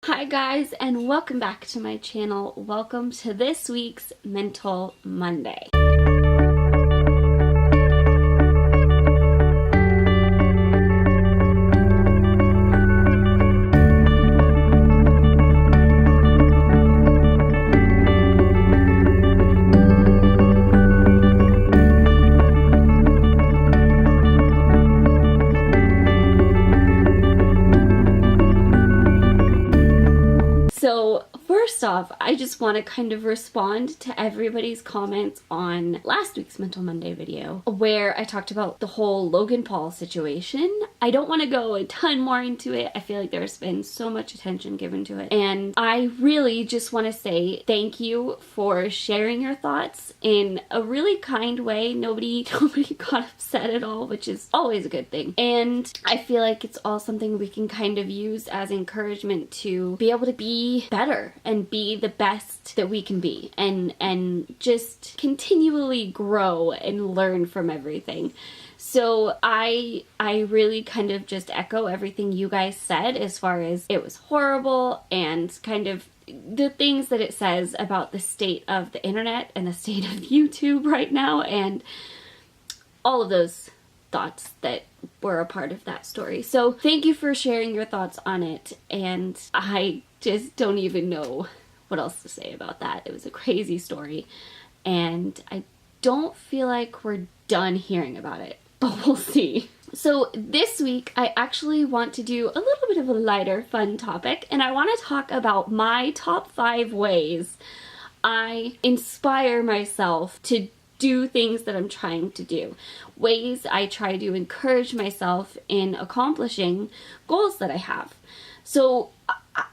Hi guys, and welcome back to my channel. Welcome to this week's Mental Monday. So first off, I just want to kind of respond to everybody's comments on last week's Mental Monday video where I talked about the whole Logan Paul situation. I don't want to go a ton more into it. I feel like there's been so much attention given to it. And I really just want to say thank you for sharing your thoughts in a really kind way. Nobody got upset at all, which is always a good thing. And I feel like it's all something we can kind of use as encouragement to be able to be better and be the best that we can be and just continually grow and learn from everything. So I really kind of just echo everything you guys said as far as it was horrible and kind of the things that it says about the state of the internet and the state of YouTube right now and all of those thoughts that were a part of that story. So thank you for sharing your thoughts on it, and I just don't even know what else to say about that. It was a crazy story, and I don't feel like we're done hearing about it, but we'll see. So this week, I actually want to do a little bit of a lighter, fun topic, and I want to talk about my top 5 ways I inspire myself to do things that I'm trying to do. Ways I try to encourage myself in accomplishing goals that I have. So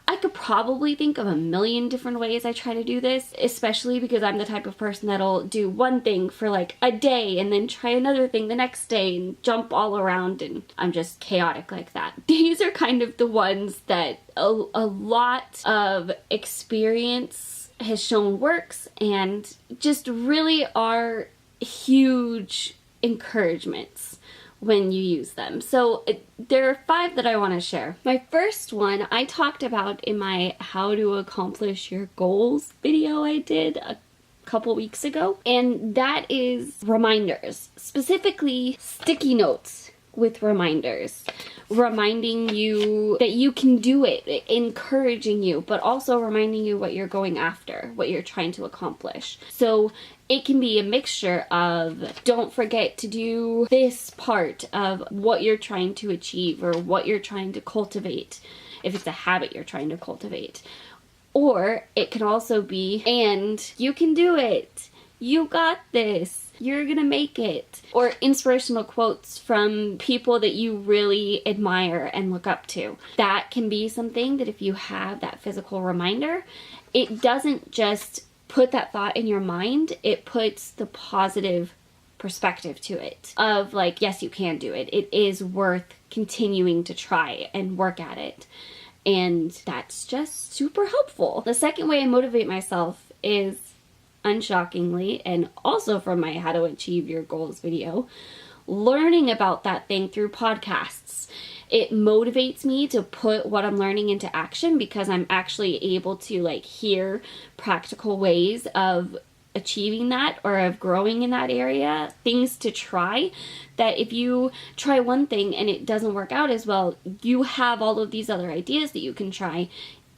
I could probably think of a million different ways I try to do this, especially because I'm the type of person that'll do one thing for like a day and then try another thing the next day and jump all around, and I'm just chaotic like that. These are kind of the ones that a lot of experience has shown works and just really are huge encouragements when you use them. So there are 5 that I want to share. My first one I talked about in my How to Accomplish Your Goals video I did a couple weeks ago, and that is reminders, specifically sticky notes with reminders, reminding you that you can do it, encouraging you, but also reminding you what you're going after, what you're trying to accomplish. So it can be a mixture of don't forget to do this part of what you're trying to achieve or what you're trying to cultivate, if it's a habit you're trying to cultivate. Or it can also be, and you can do it, you got this, you're gonna make it. Or inspirational quotes from people that you really admire and look up to. That can be something that if you have that physical reminder, it doesn't just put that thought in your mind, it puts the positive perspective to it of like, yes, you can do it. It is worth continuing to try and work at it. And that's just super helpful. The second way I motivate myself is, unshockingly, and also from my How to Achieve Your Goals video, learning about that thing through podcasts. It motivates me to put what I'm learning into action because I'm actually able to like hear practical ways of achieving that or of growing in that area, things to try, that if you try one thing and it doesn't work out as well, you have all of these other ideas that you can try.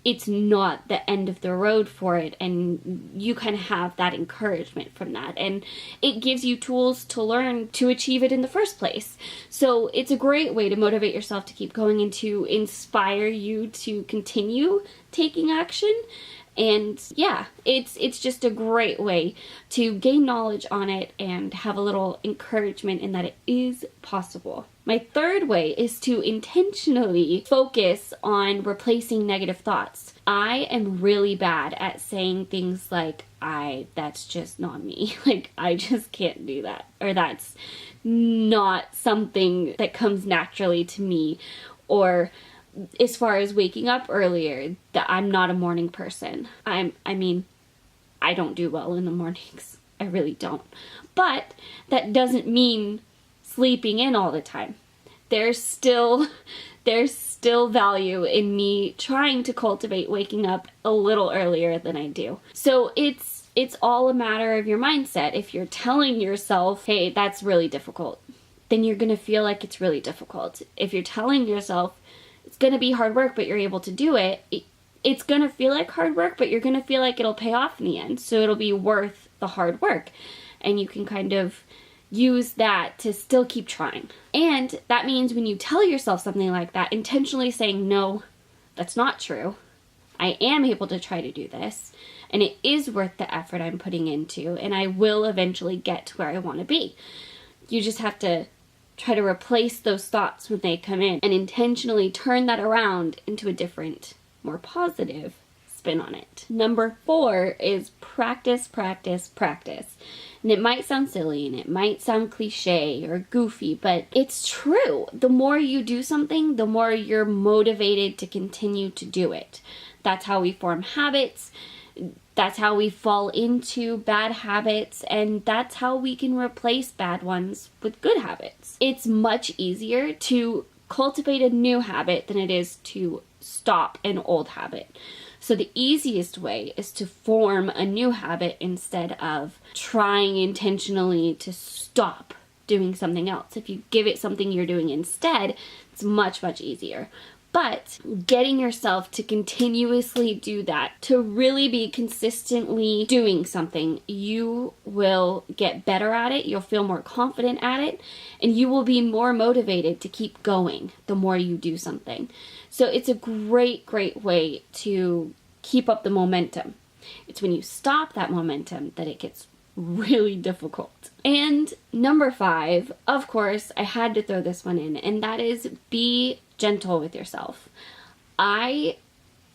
It's not the end of the road for it, and you can have that encouragement from that, and it gives you tools to learn to achieve it in the first place. So it's a great way to motivate yourself to keep going and to inspire you to continue taking action. And yeah, it's just a great way to gain knowledge on it and have a little encouragement in that it is possible. My third way is to intentionally focus on replacing negative thoughts. I am really bad at saying things like, that's just not me. Like, I just can't do that. Or that's not something that comes naturally to me. Or as far as waking up earlier, that I'm not a morning person. I don't do well in the mornings. I really don't. But that doesn't mean sleeping in all the time. there's still value in me trying to cultivate waking up a little earlier than I do. So it's all a matter of your mindset. If you're telling yourself, hey, that's really difficult, then you're going to feel like it's really difficult. If you're telling yourself it's going to be hard work, but you're able to do it, it's going to feel like hard work, but you're going to feel like it'll pay off in the end. So it'll be worth the hard work. And you can kind of use that to still keep trying. And that means when you tell yourself something like that, intentionally saying, no, that's not true. I am able to try to do this, and it is worth the effort I'm putting into, and I will eventually get to where I want to be. You just have to try to replace those thoughts when they come in and intentionally turn that around into a different, more positive spin on it. Number 4 is practice, practice, practice. And it might sound silly and it might sound cliche or goofy, but it's true. The more you do something, the more you're motivated to continue to do it. That's how we form habits. That's how we fall into bad habits, and that's how we can replace bad ones with good habits. It's much easier to cultivate a new habit than it is to stop an old habit. So the easiest way is to form a new habit instead of trying intentionally to stop doing something else. If you give it something you're doing instead, it's much, much easier. But getting yourself to continuously do that, to really be consistently doing something, you will get better at it, you'll feel more confident at it, and you will be more motivated to keep going the more you do something. So it's a great, great way to keep up the momentum. It's when you stop that momentum that it gets really difficult. And number 5, of course, I had to throw this one in, and that is be gentle with yourself. I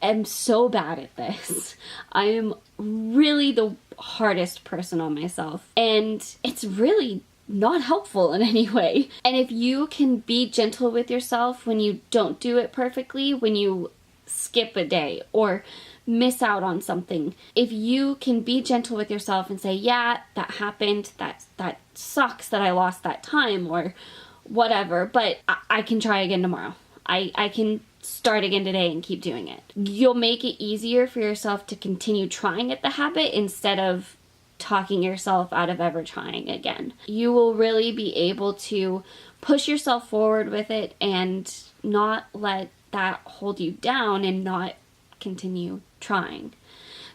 am so bad at this. I am really the hardest person on myself, and it's really not helpful in any way. And if you can be gentle with yourself when you don't do it perfectly, when you skip a day or miss out on something, if you can be gentle with yourself and say, yeah, that happened, that sucks that I lost that time or whatever, but I can try again tomorrow. I can start again today and keep doing it. You'll make it easier for yourself to continue trying at the habit instead of talking yourself out of ever trying again. You will really be able to push yourself forward with it and not let that hold you down and not continue trying.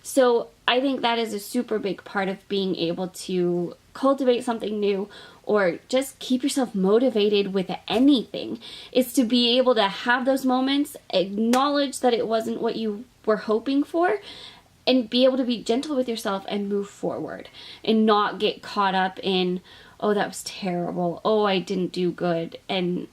So I think that is a super big part of being able to cultivate something new or just keep yourself motivated with anything, is to be able to have those moments, acknowledge that it wasn't what you were hoping for, and be able to be gentle with yourself and move forward and not get caught up in, oh, that was terrible, oh, I didn't do good, and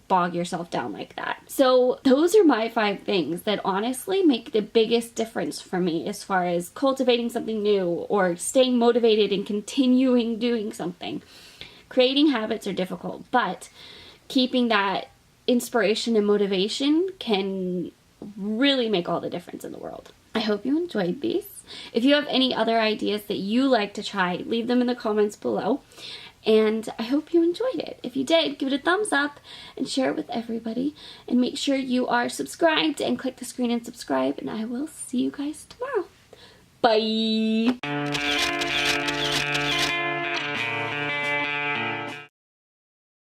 bog yourself down like that. So those are my 5 things that honestly make the biggest difference for me as far as cultivating something new or staying motivated and continuing doing something. Creating habits are difficult, but keeping that inspiration and motivation can really make all the difference in the world. I hope you enjoyed these. If you have any other ideas that you like to try, leave them in the comments below. And I hope you enjoyed it. If you did, give it a thumbs up and share it with everybody. And make sure you are subscribed and click the screen and subscribe. And I will see you guys tomorrow. Bye!